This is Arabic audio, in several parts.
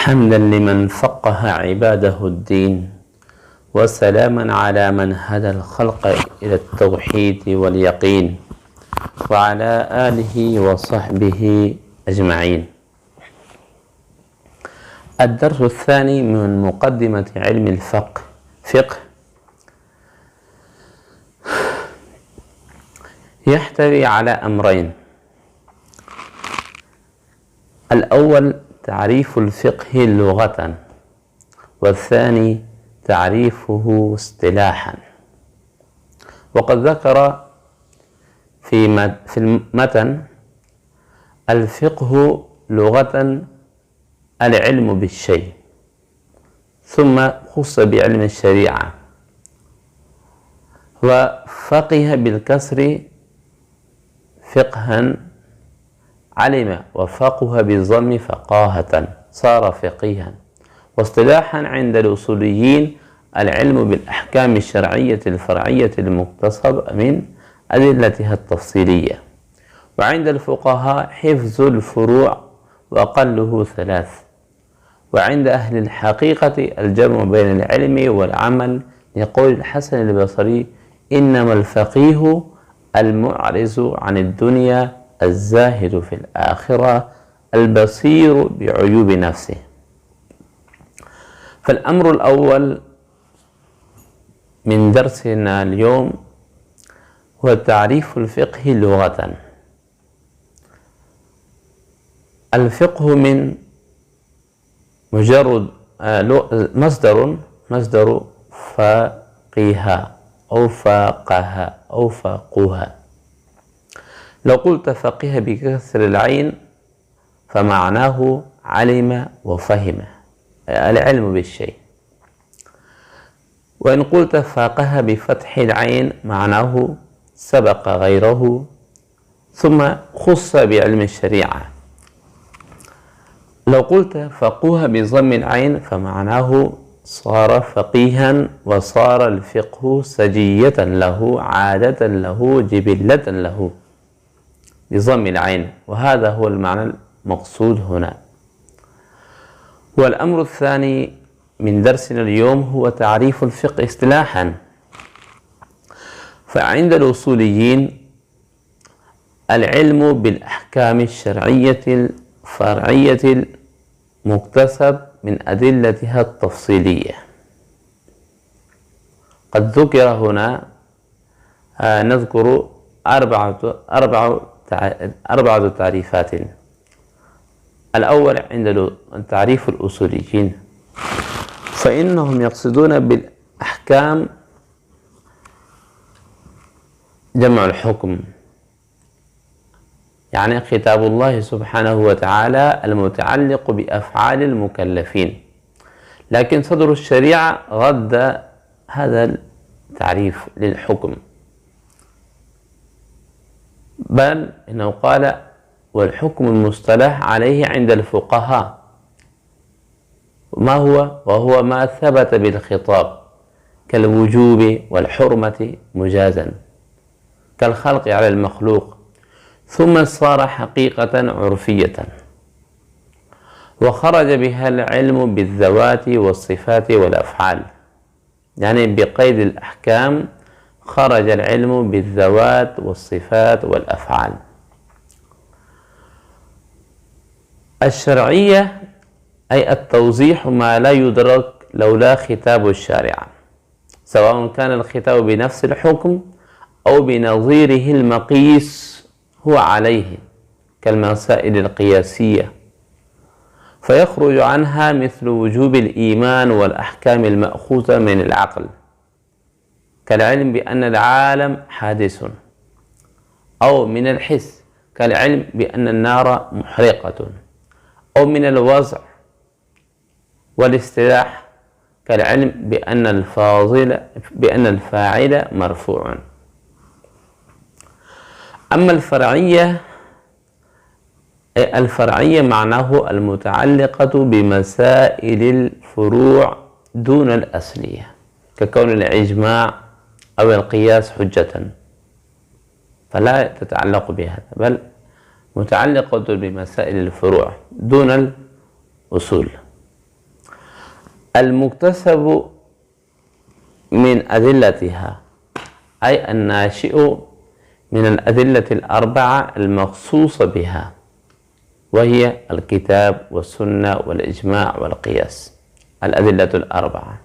حمدا لمن فقه عباده الدين، وسلاما على من هدى الخلق إلى التوحيد واليقين، وعلى آله وصحبه أجمعين. الدرس الثاني من مقدمة علم الفقه يحتوي على أمرين: الأول تعريف الفقه لغة، والثاني تعريفه اصطلاحا. وقد ذكر في المتن: الفقه لغة العلم بالشيء، ثم خص بعلم الشريعة، وفقه بالكسر فقها علم، وفقه بالضم فقاهة صار فقيها. واصطلاحا عند الأصوليين العلم بالأحكام الشرعية الفرعية المكتسب من أدلتها التفصيلية. وعند الفقهاء حفظ الفروع وأقله 3. وعند أهل الحقيقة الجمع بين العلم والعمل، يقول الحسن البصري: إنما الفقيه المعرض عن الدنيا الزاهد في الآخرة البصير بعيوب نفسه. فالأمر الأول من درسنا اليوم هو تعريف الفقه لغة. الفقه من مجرد مصدر فقه أو فقه أو فقه. لو قلت فقه بكسر العين فمعناه علم وفهم، العلم بالشيء. وإن قلت فقه بفتح العين معناه سبق غيره ثم خص بعلم الشريعة. لو قلت فقه بضم العين فمعناه صار فقيها، وصار الفقه سجية له، عادة له، جبلة له بضم العين، وهذا هو المعنى المقصود هنا. والأمر الثاني من درسنا اليوم هو تعريف الفقه اصطلاحا. فعند الأصوليين العلم بالأحكام الشرعية الفرعية المكتسب من أدلتها التفصيلية. قد ذكر هنا نذكر أربعة تعريفات. الأول عند تعريف الأصوليين فإنهم يقصدون بالأحكام جمع الحكم، يعني كتاب الله سبحانه وتعالى المتعلق بأفعال المكلفين. لكن صدر الشريعة رد هذا التعريف للحكم، بل إنه قال: والحكم المصطلح عليه عند الفقهاء ما هو؟ وهو ما ثبت بالخطاب كالوجوب والحرمة مجازا، كالخلق على المخلوق، ثم صار حقيقة عرفية، وخرج بها العلم بالذوات والصفات والأفعال. يعني بقيد الأحكام خرج العلم بالذوات والصفات والأفعال. الشرعية أي التوضيح ما لا يدرك لولا خطاب الشارع، سواء كان الخطاب بنفس الحكم أو بنظيره المقيس هو عليه كالمسائل القياسية، فيخرج عنها مثل وجوب الإيمان والأحكام المأخوذة من العقل، كالعلم بأن العالم حادث، أو من الحس كالعلم بأن النار محرقة، أو من الوضع والاصطلاح كالعلم بأن الفاعل مرفوع. أما الفرعية معناه المتعلقة بمسائل الفروع دون الأصلية، ككون الإجماع أو القياس حجة، فلا تتعلق بهذا، بل متعلقة بمسائل الفروع دون الأصول. المكتسب من أدلتها، أي الناشئ من الأدلة الأربعة المخصوصة بها، وهي الكتاب والسنة والإجماع والقياس، الأدلة الأربعة.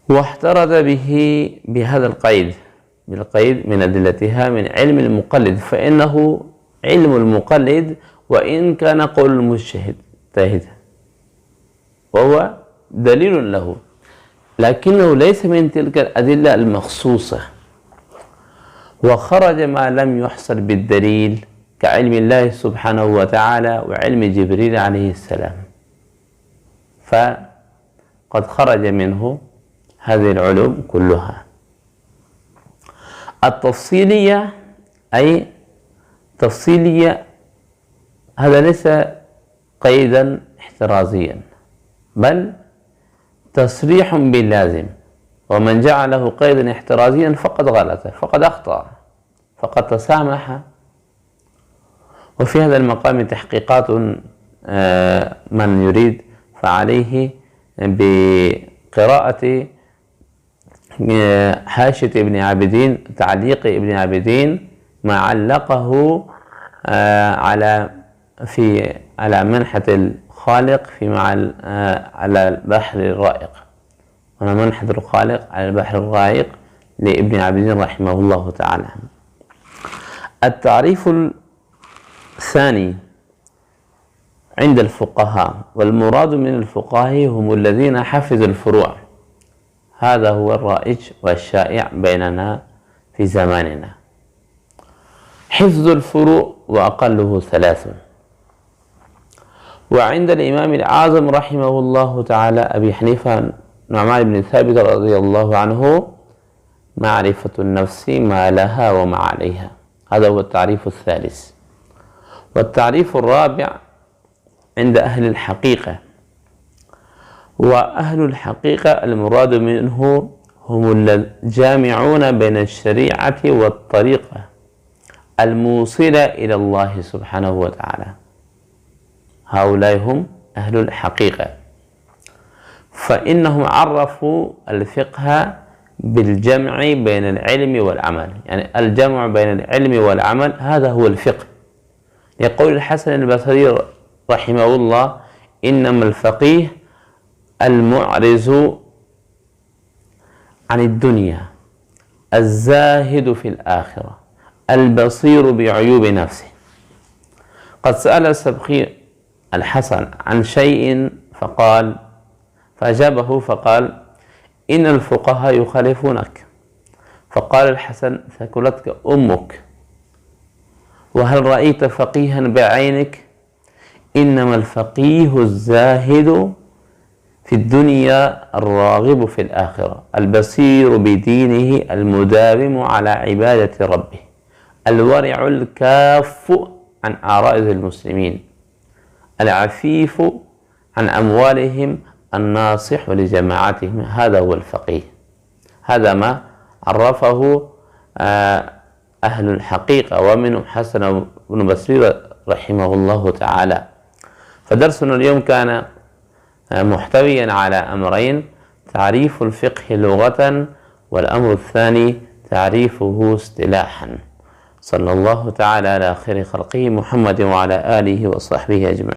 واحترز به بهذا القيد، بالقيد من أدلتها من علم المقلد، فإنه علم المقلد وإن كان قول المجتهد وهو دليل له، لكنه ليس من تلك الأدلة المخصوصة، وخرج ما لم يحصل بالدليل كعلم الله سبحانه وتعالى وعلم جبريل عليه السلام، فقد خرج منه هذه العلوم كلها. التفصيلية، أي تفصيلية، هذا ليس قيدا احترازيا بل تصريح باللازم، ومن جعله قيدا احترازيا فقد غلط، فقد أخطأ، فقد تسامح. وفي هذا المقام تحقيقات من يريد فعليه بقراءة حاشية ابن عابدين، تعليق ابن عابدين ما علقه على منحة الخالق على البحر الرائق، هنا منحة الخالق على البحر الرائق لابن عابدين رحمه الله تعالى. التعريف الثاني عند الفقهاء، والمراد من الفقهاء هم الذين حفظوا الفروع، هذا هو الرائج والشائع بيننا في زماننا. حفظ الفروع وأقله 3. وعند الإمام الأعظم رحمه الله تعالى أبي حنيفة نعمان بن ثابت رضي الله عنه معرفة النفس ما لها وما عليها، هذا هو التعريف الثالث. والتعريف الرابع عند أهل الحقيقة، وأهل الحقيقة المراد منه هم الجامعون بين الشريعة والطريقة الموصلة إلى الله سبحانه وتعالى، هؤلاء هم أهل الحقيقة، فإنهم عرفوا الفقه بالجمع بين العلم والعمل، يعني الجمع بين العلم والعمل هذا هو الفقه. يقول الحسن البصري رحمه الله: إنما الفقيه المعرز عن الدنيا، الزاهد في الآخرة، البصير بعيوب نفسه. قد سأل السبخي الحسن عن شيء فأجابه فقال: إن الفقهاء يخالفونك. فقال الحسن: ثكلتك أمك، وهل رأيت فقيها بعينك؟ إنما الفقيه الزاهد في الدنيا الراغب في الآخرة، البصير بدينه المداوم على عبادة ربه، الورع الكاف عن عرائض المسلمين، العفيف عن أموالهم، الناصح لجماعتهم، هذا هو الفقيه. هذا ما عرفه أهل الحقيقة، ومنهم حسن بن بصير رحمه الله تعالى. فدرسنا اليوم كان محتويا على أمرين: تعريف الفقه لغة، والأمر الثاني تعريفه اصطلاحا. صلى الله تعالى على خير خلقه محمد وعلى آله وصحبه أجمعين.